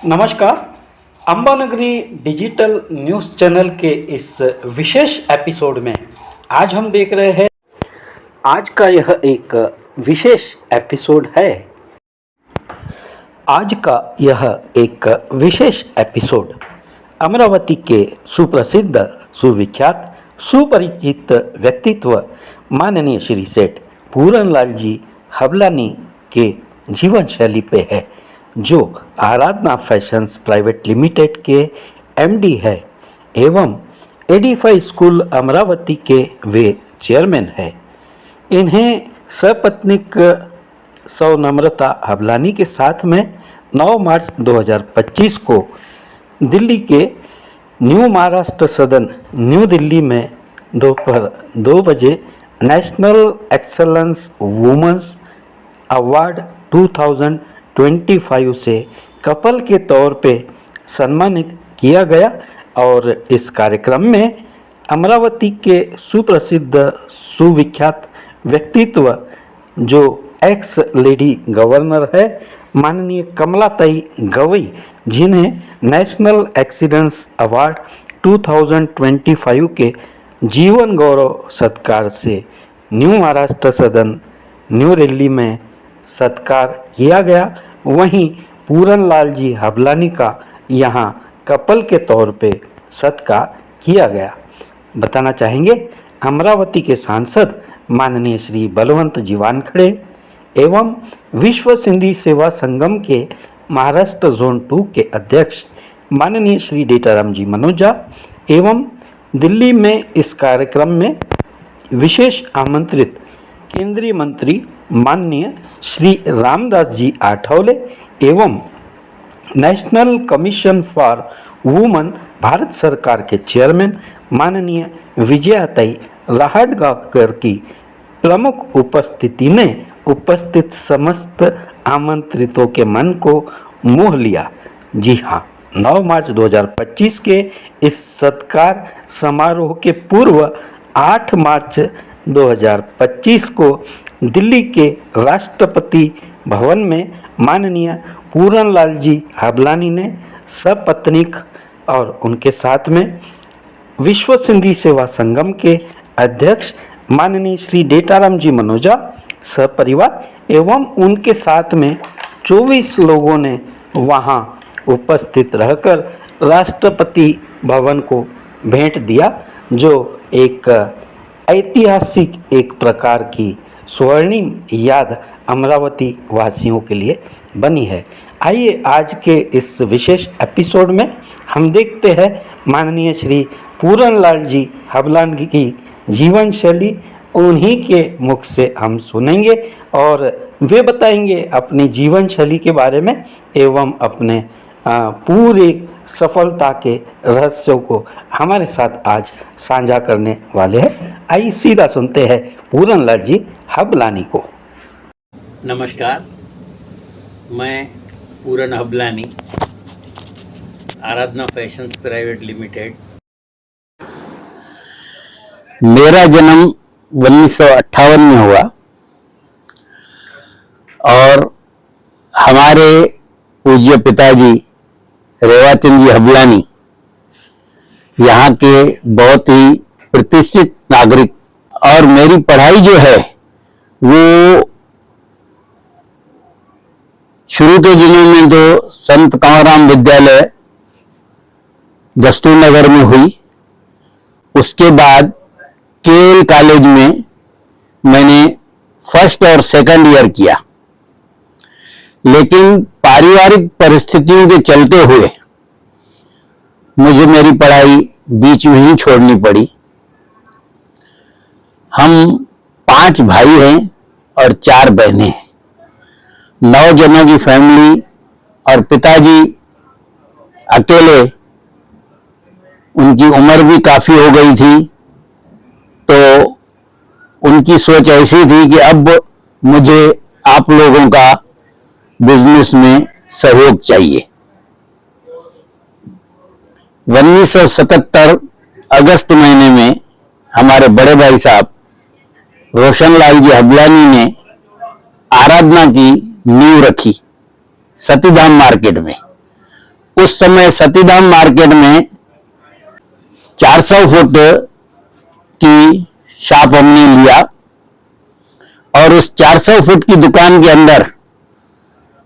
नमस्कार। Ambanagari digital news channel के इस विशेष एपिसोड में आज हम देख रहे हैं। आज का यह एक विशेष एपिसोड है। आज का यह एक विशेष एपिसोड अमरावती के सुप्रसिद्ध, सुविख्यात, सुपरिचित व्यक्तित्व माननीय श्री सेठ पूरनलाल जी हबलानी के जीवन शैली पे है, जो आराधना फैशंस प्राइवेट लिमिटेड के एमडी है एवं एडिफाई स्कूल अमरावती के वे चेयरमैन है। इन्हें सपत्नीक सौनम्रता हबलानी के साथ में 9 मार्च 2025 को दिल्ली के न्यू महाराष्ट्र सदन न्यू दिल्ली में दोपहर 2 बजे नेशनल एक्सलेंस वुमेन्स अवार्ड 2025 से कपल के तौर पे सम्मानित किया गया। और इस कार्यक्रम में अमरावती के सुप्रसिद्ध, सुविख्यात व्यक्तित्व जो एक्स लेडी गवर्नर है माननीय कमलाताई गवई, जिन्हें नेशनल एक्सीलेंस अवार्ड 2025 के जीवन गौरव सत्कार से न्यू महाराष्ट्र सदन न्यू दिल्ली में सत्कार किया गया, वहीं पूरनलाल जी हबलानी का यहाँ कपल के तौर पे सत्कार किया गया। बताना चाहेंगे अमरावती के सांसद माननीय श्री बलवंत जी वानखड़े एवं विश्व सिंधी सेवा संगम के महाराष्ट्र जोन 2 के अध्यक्ष माननीय श्री डेटाराम जी मनोजा एवं दिल्ली में इस कार्यक्रम में विशेष आमंत्रित केंद्रीय मंत्री माननीय श्री रामदास जी आठवले एवं national commission for women Bharat सरकार के चेयरमैन माननीय विजयाताई राहटगांवकर की प्रमुख उपस्थिति ने उपस्थित समस्त आमंत्रितों के मन को मोह लिया। जी हाँ, 9 मार्च 2025 के इस सत्कार समारोह के पूर्व 8 मार्च 2025 को दिल्ली के राष्ट्रपति भवन में माननीय पूरनलाल जी हबलानी ने सपत्नीक और उनके साथ में विश्व सिंधी सेवा संगम के अध्यक्ष माननीय श्री डेटाराम जी मनोजा सपरिवार एवं उनके साथ में 24 लोगों ने वहां उपस्थित रहकर राष्ट्रपति भवन को भेंट दिया, जो एक ऐतिहासिक, एक प्रकार की स्वर्णिम याद अमरावती वासियों के लिए बनी है। आइए आज के इस विशेष एपिसोड में हम देखते हैं माननीय श्री पूरनलाल जी हबलानी की जीवन शैली। उन्हीं के मुख से हम सुनेंगे और वे बताएंगे अपनी जीवन शैली के बारे में एवं अपने पूरी सफलता के रहस्यों को हमारे साथ आज साझा करने वाले हैं। आइए सीधा सुनते हैं पूरनलाल जी हबलानी को। नमस्कार, मैं पूरन हबलानी, आराधना फैशंस प्राइवेट लिमिटेड। मेरा जन्म 1958 में हुआ और हमारे पूज्य पिताजी रेवाचंद जी हबलानी यहाँ के बहुत ही प्रतिष्ठित नागरिक, और मेरी पढ़ाई जो है वो शुरू के दिनों में तो संत कंवरराम विद्यालय दस्तूर नगर में हुई। उसके बाद केएल कॉलेज में मैंने फर्स्ट और सेकंड ईयर किया, लेकिन पारिवारिक परिस्थितियों के चलते हुए मुझे मेरी पढ़ाई बीच में ही छोड़नी पड़ी। हम 5 भाई हैं और 4 बहनें हैं। 9 जनों की फैमिली और पिताजी अकेले, उनकी उम्र भी काफी हो गई थी, तो उनकी सोच ऐसी थी कि अब मुझे आप लोगों का बिजनेस में सहयोग चाहिए। 1977 अगस्त महीने में हमारे बड़े भाई साहब रोशनलाल जी हबलानी ने आराधना की नींव रखी सतीधाम मार्केट में। उस समय सतीधाम मार्केट में 400 फुट की शॉप हमने लिया और उस 400 फुट की दुकान के अंदर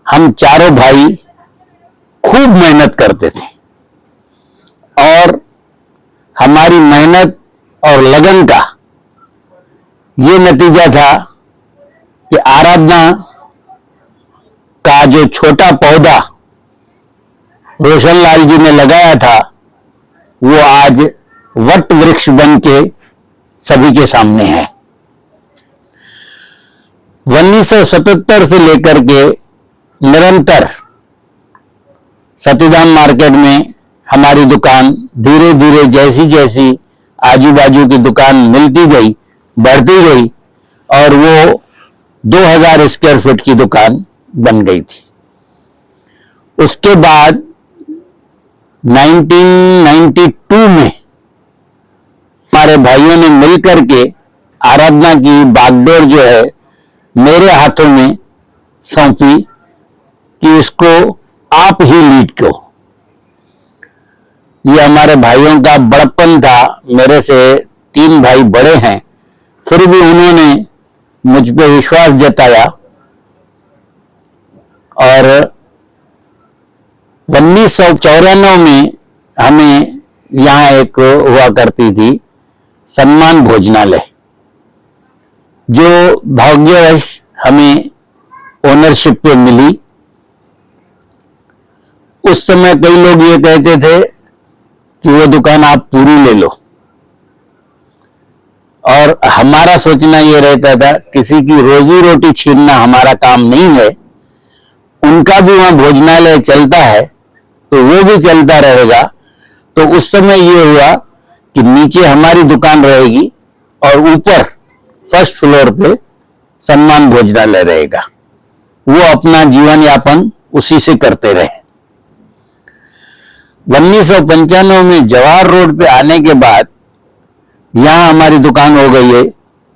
हम चारों भाई खूब मेहनत करते थे और हमारी मेहनत और लगन का ये नतीजा था कि आराधना का जो छोटा पौधा रोशनलाल जी ने लगाया था वो आज वट वृक्ष बन के सभी के सामने है। 1977 से लेकर के निरंतर सतीधाम मार्केट में हमारी दुकान धीरे धीरे जैसी जैसी आजू बाजू की दुकान मिलती गई, बढ़ती गई और वो 2000 स्क्वायर फीट की दुकान बन गई थी। उसके बाद 1992 में हमारे भाइयों ने मिलकर के आराधना की बागडोर जो है मेरे हाथों में सौंपी कि इसको आप ही लीड करो। ये हमारे भाइयों का बड़प्पन था। मेरे से 3 भाई बड़े हैं, फिर भी उन्होंने मुझ पे विश्वास जताया और 1994 में हमें यहाँ एक हुआ करती थी सम्मान भोजनालय, जो भाग्यवश हमें ओनरशिप पे मिली। उस समय कई लोग ये कहते थे कि वो दुकान आप पूरी ले लो और हमारा सोचना ये रहता था किसी की रोजी रोटी छीनना हमारा काम नहीं है, उनका भी वहां भोजनालय चलता है तो वो भी चलता रहेगा। तो उस समय ये हुआ कि नीचे हमारी दुकान रहेगी और ऊपर फर्स्ट फ्लोर पे सम्मान भोजनालय रहेगा। वो अपना जीवन यापन उसी से करते रहे। 1995 में जवाहर रोड पे आने के बाद यहां हमारी दुकान हो गई है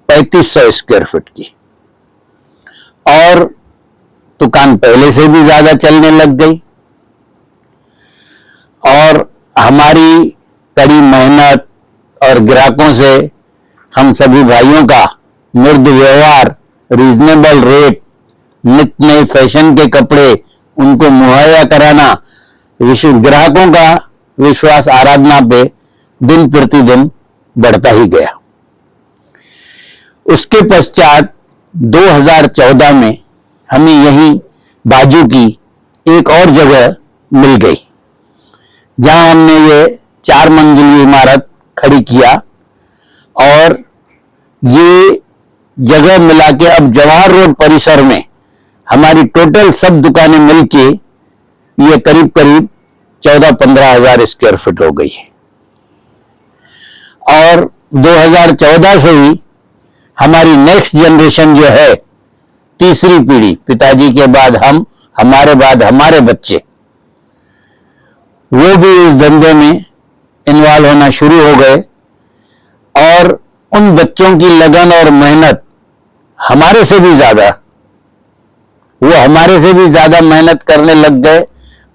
3500 स्क्वायर फीट की और दुकान पहले से भी ज्यादा चलने लग गई और हमारी कड़ी मेहनत और ग्राहकों से हम सभी भाइयों का मृदु व्यवहार, रीजनेबल रेट, नित्य नए फैशन के कपड़े उनको मुहैया कराना, ग्राहकों का विश्वास आराधना पे दिन प्रतिदिन बढ़ता ही गया। उसके पश्चात 2014 में हमें यहीं बाजू की एक और जगह मिल गई जहां हमने ये 4 मंजिली इमारत खड़ी किया और ये जगह मिला के अब जवाहर रोड परिसर में हमारी टोटल सब दुकानें मिलके ये करीब करीब 14-15 हजार स्क्वायर फीट हो गई है। और 2014 से ही हमारी नेक्स्ट जनरेशन जो है, तीसरी पीढ़ी, पिताजी के बाद हम, हमारे बाद हमारे बच्चे, वो भी इस धंधे में इन्वॉल्व होना शुरू हो गए और उन बच्चों की लगन और मेहनत हमारे से भी ज्यादा, वो हमारे से भी ज्यादा मेहनत करने लग गए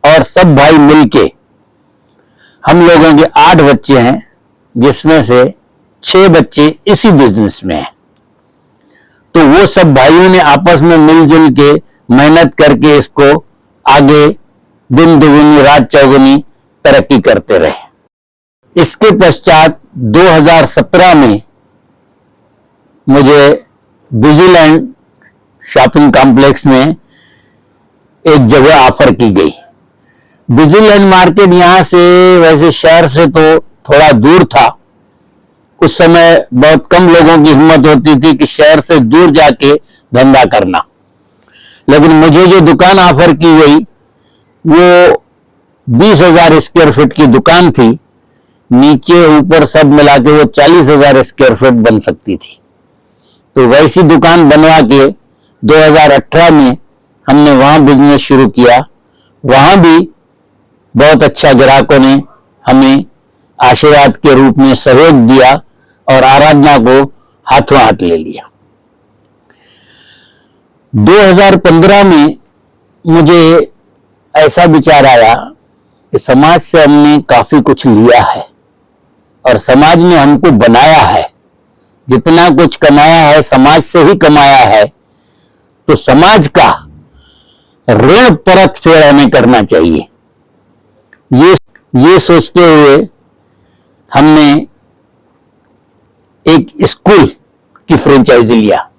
और सब भाई मिलके, हम लोगों के 8 बच्चे हैं जिसमें से 6 बच्चे इसी बिजनेस में हैं। तो वो सब भाइयों ने आपस में मिलजुल के मेहनत करके इसको आगे दिन दुगुनी रात चौगुनी तरक्की करते रहे। इसके पश्चात 2017 में मुझे बिजूलैंड शॉपिंग कॉम्प्लेक्स में एक जगह ऑफर की गई। बिजूलैंड मार्केट यहां से वैसे शहर से तो थोड़ा दूर था। उस समय बहुत कम लोगों की हिम्मत होती थी कि शहर से दूर जाके धंधा करना, लेकिन मुझे जो दुकान ऑफर की गई वो 20,000 स्क्वायर फीट की दुकान थी। नीचे ऊपर सब मिला के वो 40,000 स्क्वायर फीट बन सकती थी। तो वैसी दुकान बनवा के 2018 में हमने वहां बिजनेस शुरू किया। वहां भी बहुत अच्छा ग्राहकों ने हमें आशीर्वाद के रूप में सहयोग दिया और आराधना को हाथों हाथ ले लिया। 2015 में मुझे ऐसा विचार आया कि समाज से हमने काफी कुछ लिया है और समाज ने हमको बनाया है। जितना कुछ कमाया है समाज से ही कमाया है, तो समाज का ऋण परत फेर हमें करना चाहिए। ये सोचते हुए हमने एक स्कूल की फ्रेंचाइजी लिया,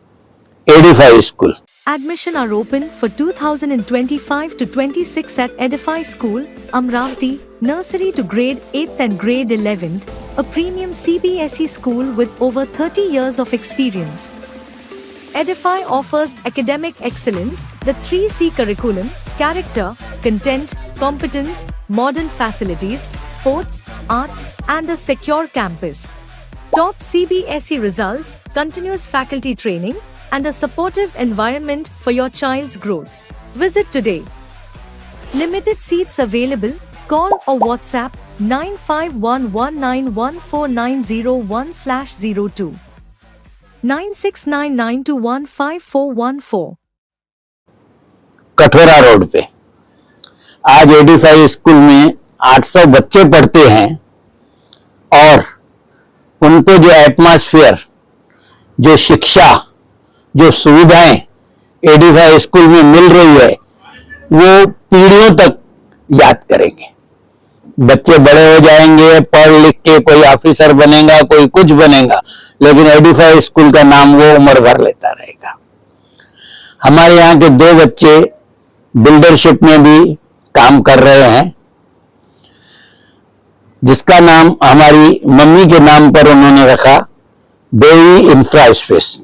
Edify school. Admission are open for 2025 to 26 at Edify School, Amravati, nursery to grade 8th and grade 11th, a premium CBSE school with over 30 years of experience. Edify offers academic excellence, the 3C curriculum, character, content, competence, modern facilities, sports, arts, and a secure campus. Top CBSE results, continuous faculty training, and a supportive environment for your child's growth. Visit today. Limited seats available. Call or WhatsApp 9511914901/02 9699215414। Kathora road पे आज Edify school में 800 बच्चे पढ़ते हैं और उनको जो atmosphere, जो शिक्षा, जो सुविधाएं एडिफाई स्कूल में मिल रही है वो पीढ़ियों तक याद करेंगे। बच्चे बड़े हो जाएंगे, पढ़ लिख के कोई ऑफिसर बनेगा, कोई कुछ बनेगा, लेकिन एडिफाई स्कूल का नाम वो उम्र भर लेता रहेगा। हमारे यहाँ के 2 बच्चे बिल्डरशिप में भी काम कर रहे हैं, जिसका नाम हमारी मम्मी के नाम पर उन्होंने रखा देवी इंफ्रा स्पेस।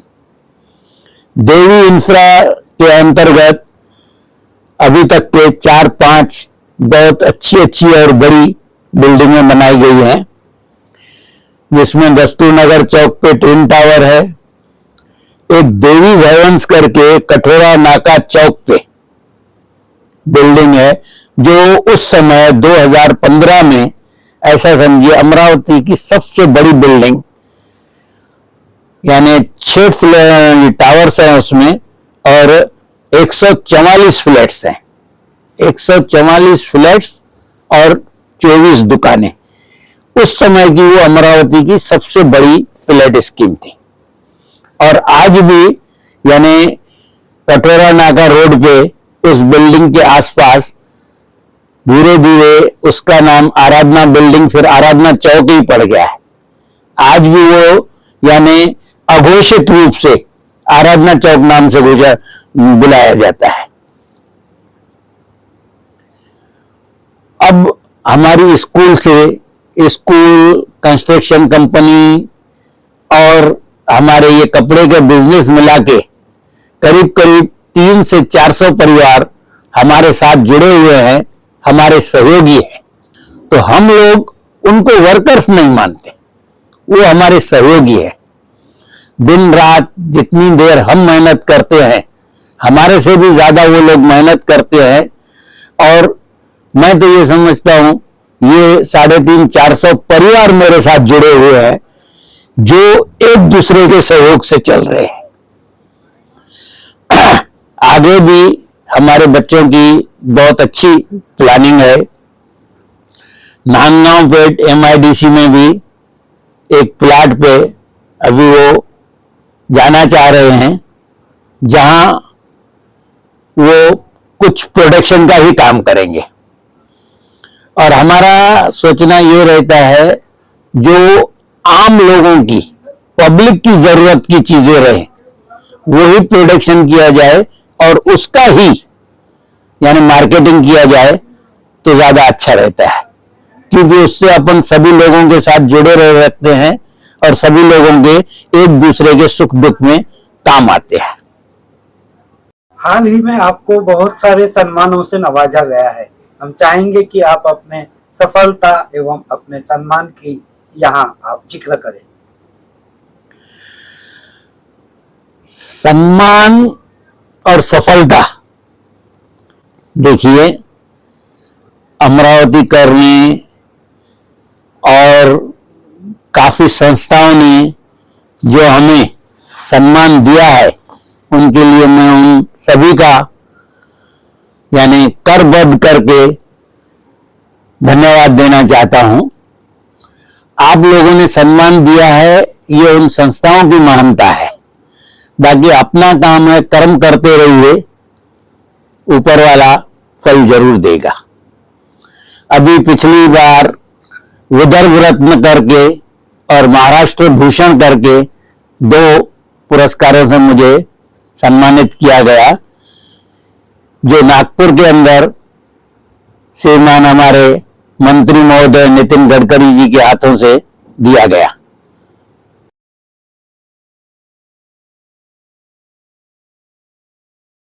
देवी इंफ्रा के अंतर्गत अभी तक के 4-5 बहुत अच्छी और बड़ी बिल्डिंगें बनाई गई हैं, जिसमें दस्तूरनगर चौक पे ट्विन टावर है, एक देवी हेवंस करके कठोरा नाका चौक पे बिल्डिंग है, जो उस समय 2015 में ऐसा समझिए अमरावती की सबसे बड़ी बिल्डिंग, यानी 6 टावर्स हैं उसमें और 144 फ्लैट्स हैं, 144 फ्लैट्स और 24 दुकानें। उस समय की वो अमरावती की सबसे बड़ी फ्लैट स्कीम थी। और आज भी यानी कटोरा नाका रोड पे उस बिल्डिंग के आसपास धीरे धीरे उसका नाम आराधना बिल्डिंग, फिर आराधना चौक ही पड़ गया है। आज भी वो यानी अघोषित रूप से आराधना चौक नाम से बुलाया जाता है। अब हमारी स्कूल से स्कूल, कंस्ट्रक्शन कंपनी और हमारे ये कपड़े के बिजनेस मिला के करीब 300 से 400 परिवार हमारे साथ जुड़े हुए हैं, हमारे सहयोगी हैं। तो हम लोग उनको वर्कर्स नहीं मानते, वो हमारे सहयोगी है। दिन रात जितनी देर हम मेहनत करते हैं, हमारे से भी ज्यादा वो लोग मेहनत करते हैं। और मैं तो ये समझता हूं ये 350-400 परिवार मेरे साथ जुड़े हुए हैं, जो एक दूसरे के सहयोग से चल रहे हैं। आगे भी हमारे बच्चों की बहुत अच्छी प्लानिंग है। नांदगांव पेट MIDC में भी एक प्लाट पे अभी वो जाना चाह रहे हैं, जहां वो कुछ प्रोडक्शन का ही काम करेंगे। और हमारा सोचना ये रहता है जो आम लोगों की, पब्लिक की जरूरत की चीजें रहे वो ही प्रोडक्शन किया जाए और उसका ही यानी मार्केटिंग किया जाए तो ज्यादा अच्छा रहता है, क्योंकि उससे अपन सभी लोगों के साथ जुड़े रहते हैं और सभी लोगों के एक दूसरे के सुख दुख में काम आते हैं। हाल ही में आपको बहुत सारे सम्मानों से नवाजा गया है। हम चाहेंगे कि आप अपने सफलता एवं अपने सम्मान की यहाँ आप जिक्र करें। सम्मान और सफलता, देखिए अमरावती करने और काफी संस्थाओं ने जो हमें सम्मान दिया है, उनके लिए मैं उन सभी का यानी करबद्ध करके धन्यवाद देना चाहता हूं। आप लोगों ने सम्मान दिया है, ये उन संस्थाओं की महानता है। बाकी अपना काम है, कर्म करते रहिए, ऊपर वाला फल जरूर देगा। अभी पिछली बार विदर्भ रत्न करके और महाराष्ट्र भूषण करके 2 पुरस्कारों से मुझे सम्मानित किया गया, जो नागपुर के अंदर श्रीमान हमारे मंत्री महोदय नितिन गडकरी जी के हाथों से दिया गया।